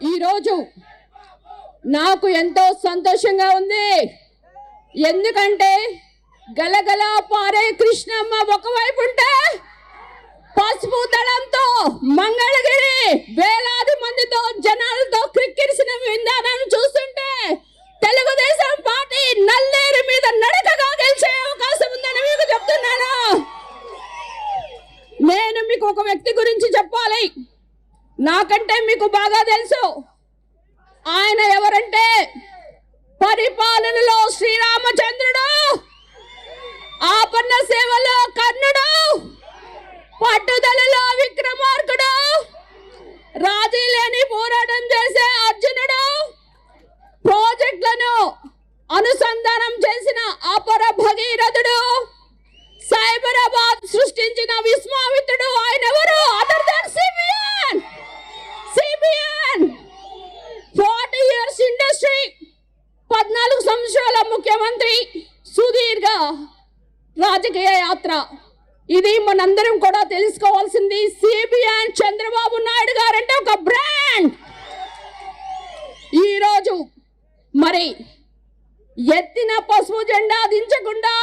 ఈరోజు నాకు ఎంతో సంతోషంగా ఉంది. ఎందుకంటే గలగల పారే కృష్ణమ్మ ఒకవైపు ఉంటే పసుపు దళంతో మంగళగిరి వేలాది మందితో జనాలతో క్రిక్కిరిసిన విధానాన్ని చూస్తుంటే తెలుగుదేశం పార్టీ నల్లేరు మీద నడకగా గెలిచే అవకాశం ఉందని మీకు చెప్తున్నాను. నేను మీకు ఒక వ్యక్తి గురించి చెప్పాలి. నాకంటే మీకు బాగా తెలుసు. ఆయన ఎవరంటే పరిపాలనలో శ్రీరామచంద్రుడు, ఆపన్న సేవలో కర్ణుడు, పట్టుదలలో విక్రమార్కుడు, రాజీ లేని పోరాటం చేసే అర్జునుడు, ప్రాజెక్టులను అనుసంధానం చేసిన అపర భగీరథుడు, సైబరాబాద్ సృష్టించిన విశ్వామిత్రుడు. ఆయన ఎవరు? Other than CBN. 40 years industry, 14 సంవత్సరాల ముఖ్యమంత్రి, సుదీర్ఘ రాజకీయ యాత్ర. ఇది మనందరం కూడా తెలుసుకోవాల్సింది. సిబిఎన్ చంద్రబాబు నాయుడు గారంటే ఒక బ్రాండ్. ఈరోజు మరి ఎత్తిన పసుపు జెండా దించకుండా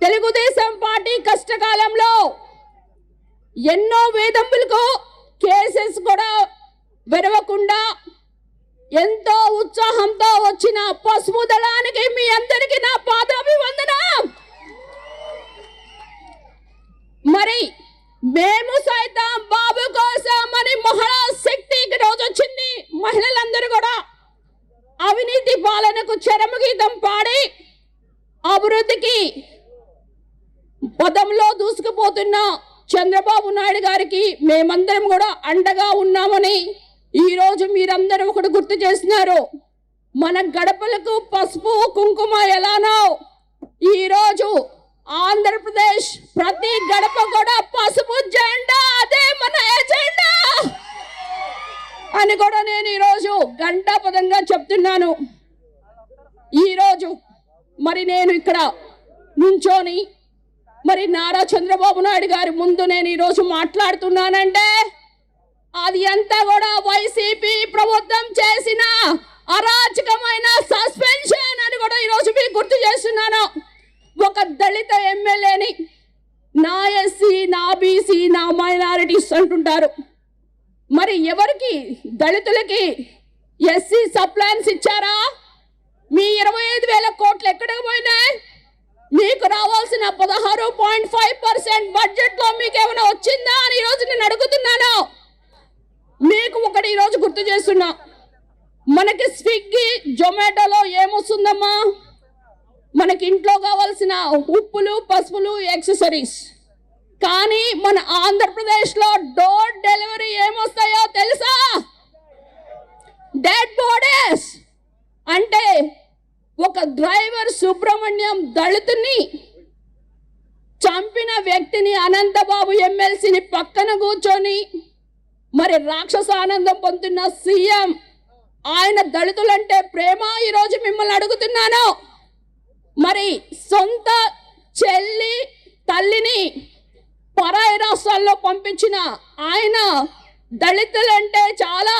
తెలుగుదేశం పార్టీ కష్టకాలంలో ఎన్నో వేధింపులకు కేసెస్ కూడా వెరవకుండా ఎంతో ఉత్సాహంతో వచ్చిన పసుపు దళానికి మీ అందరికీ నా పాదాభివందనం. మరి మేము సైతం బాబు కోసం అని మహిళా శక్తికి రోజు వచ్చింది. మహిళలందరూ కూడా అవినీతి పాలనకు చరమగీతం పాడి అభివృద్ధికి పదంలో దూసుకుపోతున్న చంద్రబాబు నాయుడు గారికి మేమందరం కూడా అండగా ఉన్నామని ఈరోజు మీరందరూ ఒకటి గుర్తు చేస్తున్నారు. మన గడపలకు పసుపు కుంకుమ ఎలానో ఈరోజు ఆంధ్రప్రదేశ్ ప్రతి గడప కూడా పసుపు జెండా, అదే మన ఎజెండా అని కూడా నేను ఈరోజు గంటాపదంగా చెప్తున్నాను. ఈరోజు మరి నేను ఇక్కడ నుంచోని మరి నారా చంద్రబాబు నాయుడు గారి ముందు నేను ఈరోజు మాట్లాడుతున్నానంటే అది అంతా కూడా వైసీపీ ప్రభుత్వం చేసిన అరాచకమైన సస్పెన్షన్ అని కూడా ఈరోజు మీకు గుర్తు చేస్తున్నాను. ఒక దళిత ఎమ్మెల్యేని నా ఎస్సీ, నా బీసీ, నా మైనారిటీస్ అంటుంటారు. మరి ఎవరికి? దళితులకి ఎస్సీ సప్లాన్స్ ఇచ్చారా? మీ 25,000 కోట్లు ఎక్కడికి పోయినాయి? మీకు రావాల్సిన 16.5% బడ్జెట్ లో మీకు ఏమైనా వచ్చిందా అని ఈరోజు నేను అడుగుతున్నాను. మీకు ఒకటి ఈరోజు గుర్తు చేస్తున్నా. మనకి స్విగ్గీ, జొమాటోలో ఏమొస్తుందమ్మా? మనకి ఇంట్లో కావాల్సిన ఉప్పులు, పసుపులు, యాక్సెసరీస్. కానీ మన ఆంధ్రప్రదేశ్లో డోర్ డెలివరీ ఏమొస్తాయో తెలుసా? Dead bodies. అంటే ఒక డ్రైవర్ సుబ్రహ్మణ్యం దళితుని చంపిన వ్యక్తిని అనంతబాబు ఎమ్మెల్సీని పక్కన కూర్చొని మరి రాక్షస ఆనందం పొందుతున్న సీఎం, ఆయన దళితులంటే ప్రేమ. ఈరోజు మిమ్మల్ని అడుగుతున్నాను. మరి సొంత చెల్లి తల్లిని పరాయి రాష్ట్రాల్లో పంపించిన ఆయన దళితులంటే చాలా,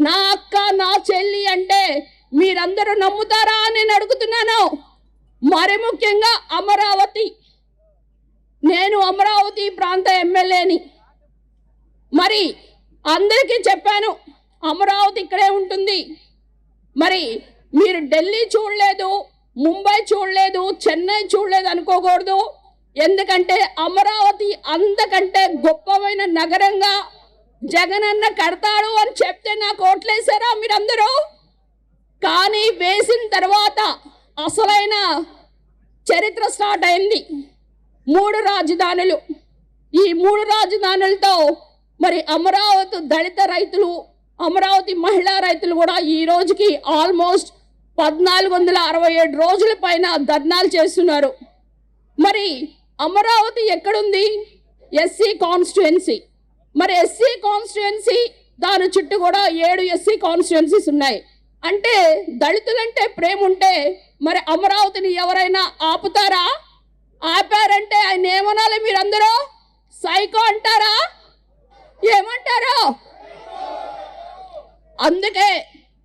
నా అక్క, నా చెల్లి అంటే మీరందరూ నమ్ముతారా అని నేను అడుగుతున్నాను. మరి ముఖ్యంగా అమరావతి, నేను అమరావతి ప్రాంత ఎమ్మెల్యేని. మరి అందరికీ చెప్పాను అమరావతి ఇక్కడే ఉంటుంది. మరి మీరు ఢిల్లీ చూడలేదు, ముంబై చూడలేదు, చెన్నై చూడలేదు అనుకోకూడదు. ఎందుకంటే అమరావతి అంతకంటే గొప్పమైన నగరంగా జగనన్న కడతాడు అని చెప్తే నాకు ఓట్లేసారా మీరందరూ? కానీ వేసిన తర్వాత అసలైన చరిత్ర స్టార్ట్ అయింది. 3 రాజధానులు. ఈ 3 రాజధానులతో మరి అమరావతి దళిత రైతులు, అమరావతి మహిళా రైతులు కూడా ఈ రోజుకి ఆల్మోస్ట్ 1467 రోజుల పైన ధర్నాలు చేస్తున్నారు. మరి అమరావతి ఎక్కడుంది? SC constituency. మరి ఎస్సీ కాన్స్టిట్యుయెన్సీ దాని చుట్టూ కూడా 7 ఎస్సీ కాన్స్టిట్యుయెన్సీస్ ఉన్నాయి. అంటే దళితులంటే ప్రేమ ఉంటే మరి అమరావతిని ఎవరైనా ఆపుతారా? ఆపారంటే ఆయన ఏమనాలి? మీరందరూ సైకో అంటారా? ఏమంటారు? అందుకే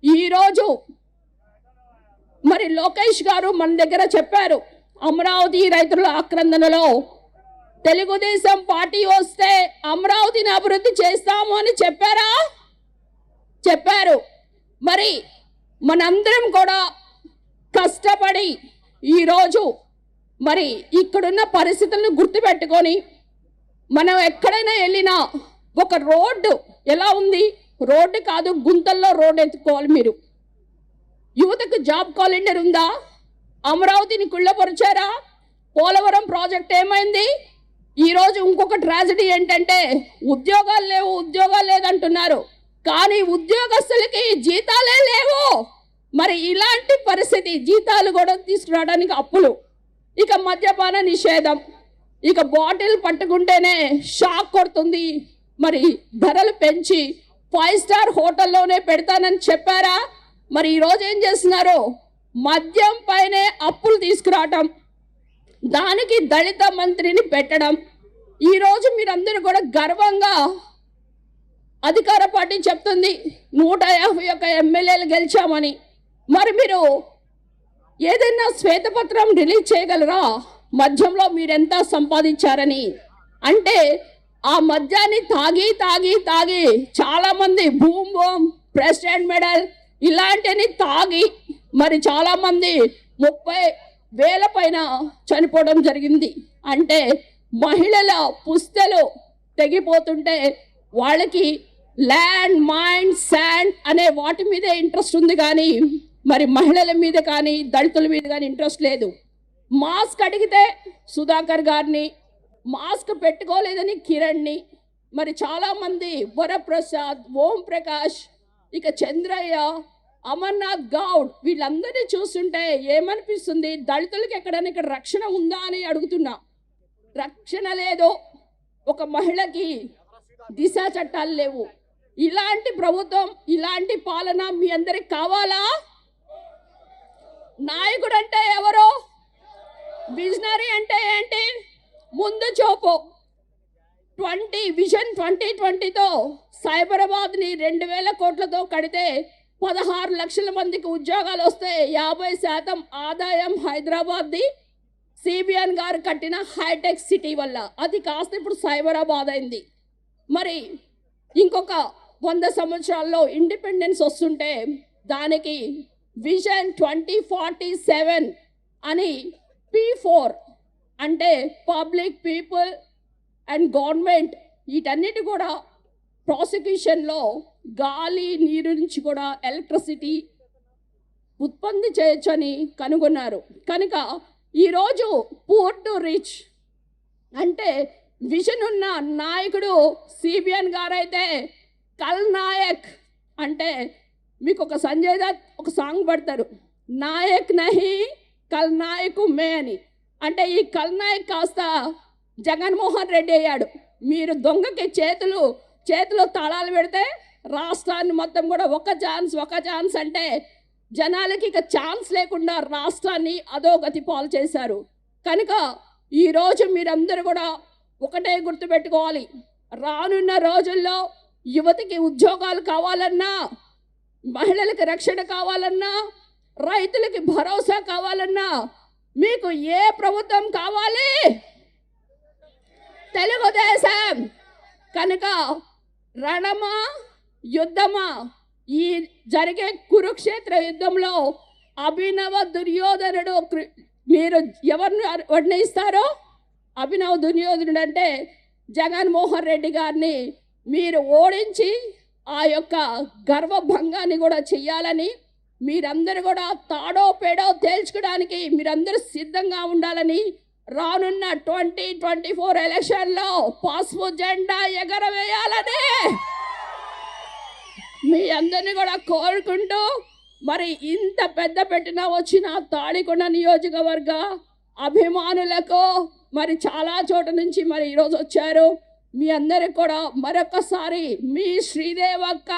ఈరోజు మరి లోకేష్ గారు మన దగ్గర చెప్పారు, అమరావతి రైతుల ఆక్రందనలో తెలుగుదేశం పార్టీ వస్తే అమరావతిని అభివృద్ధి చేస్తాము అని చెప్పారా? చెప్పారు. మరి మనందరం కూడా కష్టపడి ఈరోజు మరి ఇక్కడున్న పరిస్థితులను గుర్తుపెట్టుకొని మనం ఎక్కడైనా వెళ్ళినా ఒక రోడ్డు ఎలా ఉంది, రోడ్డు కాదు గుంతల్లో రోడ్డు ఎత్తుకోవాలి. మీరు యువతకు జాబ్ క్యాలెండర్ ఉందా? అమరావతిని కుళ్ళపరిచారా? పోలవరం ప్రాజెక్ట్ ఏమైంది? ఈరోజు ఇంకొక ట్రాజడీ ఏంటంటే ఉద్యోగాలు లేవు, ఉద్యోగాలు లేదంటున్నారు, కానీ ఉద్యోగస్తులకి జీతాలే లేవు. మరి ఇలాంటి పరిస్థితి, జీతాలు కూడా తీసుకురావడానికి అప్పులు, ఇక మద్యపాన నిషేధం, ఇక బాటిల్ పట్టుకుంటేనే షాక్ కొడుతుంది. మరి ధరలు పెంచి 5 స్టార్ హోటల్లోనే పెడతానని చెప్పారా? మరి ఈరోజు ఏం చేస్తున్నారు? మద్యం పైనే అప్పులు తీసుకురావటం, దానికి దళిత మంత్రిని పెట్టడం. ఈరోజు మీరందరూ కూడా గర్వంగా అధికార పార్టీ చెప్తుంది 151 ఎమ్మెల్యేలు గెలిచామని. మరి మీరు ఏదైనా శ్వేతపత్రం రిలీజ్ చేయగలరా మద్యంలో మీరెంత సంపాదించారని? అంటే ఆ మద్యాన్ని తాగి తాగి తాగి చాలామంది బూమ్ బూమ్, ప్రెసిడెంట్ మెడల్ ఇలాంటివి తాగి మరి చాలామంది 30,000 పైన చనిపోవడం జరిగింది. అంటే మహిళల పుస్తలు తెగిపోతుంటే వాళ్ళకి ల్యాండ్, మైండ్, శాండ్ అనే వాటి మీదే ఇంట్రెస్ట్ ఉంది, కానీ మరి మహిళల మీద కానీ దళితుల మీద కానీ ఇంట్రెస్ట్ లేదు. మాస్క్ అడిగితే సుధాకర్ గారిని, మాస్క్ పెట్టుకోలేదని కిరణ్ని, మరి చాలామంది వరప్రసాద్, ఓం ప్రకాష్, ఇక చంద్రయ్య, అమర్నాథ్ గౌడ్ వీళ్ళందరినీ చూస్తుంటే ఏమనిపిస్తుంది? దళితులకి ఎక్కడైనా ఇక్కడ రక్షణ ఉందా అని అడుగుతున్నా. రక్షణ లేదు. ఒక మహిళకి దిశ చట్టాలు లేవు. ఇలాంటి ప్రభుత్వం, ఇలాంటి పాలన మీ అందరికి కావాలా? నాయకుడు అంటే ఎవరు? విజనరీ అంటే ఏంటి? ముందు చూపు. విజన్ 2020తో సైబరాబాద్ని 2,000 కోట్లతో కడితే 16 లక్షల మందికి ఉద్యోగాలు వస్తే 50% ఆదాయం హైదరాబాద్ది సిబిఎన్ గారు కట్టిన హైటెక్ సిటీ వల్ల. అది కాస్త ఇప్పుడు సైబరాబాద్ అయింది. మరి ఇంకొక 100 సంవత్సరాల్లో ఇండిపెండెన్స్ వస్తుంటే దానికి విజన్ 2047 అని P4 అంటే పబ్లిక్, పీపుల్ అండ్ గవర్నమెంట్, వీటన్నిటి కూడా ప్రాసిక్యూషన్లో గాలి, నీరు నుంచి కూడా ఎలక్ట్రిసిటీ ఉత్పత్తి చేయొచ్చని కనుగొన్నారు. కనుక ఈరోజు పూర్ టు రిచ్ అంటే విజన్ ఉన్న నాయకుడు సిబిఎన్ గారైతే కల్ నాయక్ అంటే మీకు ఒక సంజయ్ దత్ ఒక సాంగ్ పడతారు, నాయక్ నహి కల్ నాయకు మే అని. అంటే ఈ కల్ నాయక్ కాస్త జగన్మోహన్ రెడ్డి అయ్యాడు. మీరు దొంగకి చేతిలో తాళాలు పెడితే రాష్ట్రాన్ని మొత్తం కూడా ఒక ఛాన్స్ అంటే జనాలకి ఇక ఛాన్స్ లేకుండా రాష్ట్రాన్ని అధోగతి పాలు చేశారు. కనుక ఈరోజు మీరందరూ కూడా ఒకటే గుర్తుపెట్టుకోవాలి, రానున్న రోజుల్లో యువతకి ఉద్యోగాలు కావాలన్నా, మహిళలకు రక్షణ కావాలన్నా, రైతులకి భరోసా కావాలన్నా మీకు ఏ ప్రభుత్వం కావాలి? తెలుగుదేశం. కనుక రణమా యుద్ధమా? ఈ జరిగే కురుక్షేత్ర యుద్ధంలో అభినవ దుర్యోధనుడు మీరు ఎవరిని వర్ణిస్తారో? అభినవ దుర్యోధనుడు అంటే జగన్మోహన్ రెడ్డి గారిని మీరు ఓడించి ఆ యొక్క గర్వభంగాన్ని కూడా చెయ్యాలని, మీరందరూ కూడా తాడో పేడో తేల్చుకోవడానికి మీరందరూ సిద్ధంగా ఉండాలని, రానున్న 2024 ఎలక్షన్లో పసుపు జెండా ఎగరవేయాలని మీ అందరినీ కూడా కోరుకుంటూ, మరి ఇంత పెద్ద పెట్టిన వచ్చిన తాడికొండ నియోజకవర్గ అభిమానులకు మరి చాలా చోట నుంచి మరి ఈరోజు వచ్చారు. మీ అందరికి కూడా మరొకసారి మీ శ్రీదేవక్క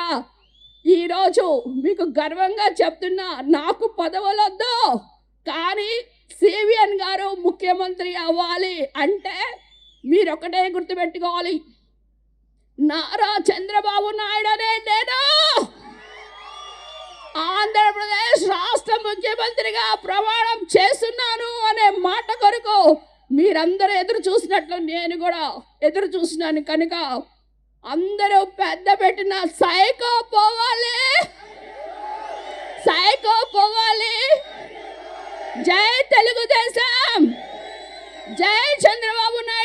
ఈరోజు మీకు గర్వంగా చెప్తున్నా, నాకు పదవులొద్దు, కానీ సిబిఎన్ గారు ముఖ్యమంత్రి అవ్వాలి అంటే మీరు ఒకటే గుర్తుపెట్టుకోవాలి, నారా చంద్రబాబు నాయుడు అనే నేను ముఖ్యమంత్రిగా ప్రమాణం చేస్తున్నాను అనే మాట కొరకు మీరందరూ ఎదురు చూసినట్లు నేను కూడా ఎదురు చూసినాను కనుక అందరూ పెద్ద పెట్టిన సైకో పోవాలి, సైకో పోవాలి. జై తెలుగుదేశం, జై చంద్రబాబు నాయుడు.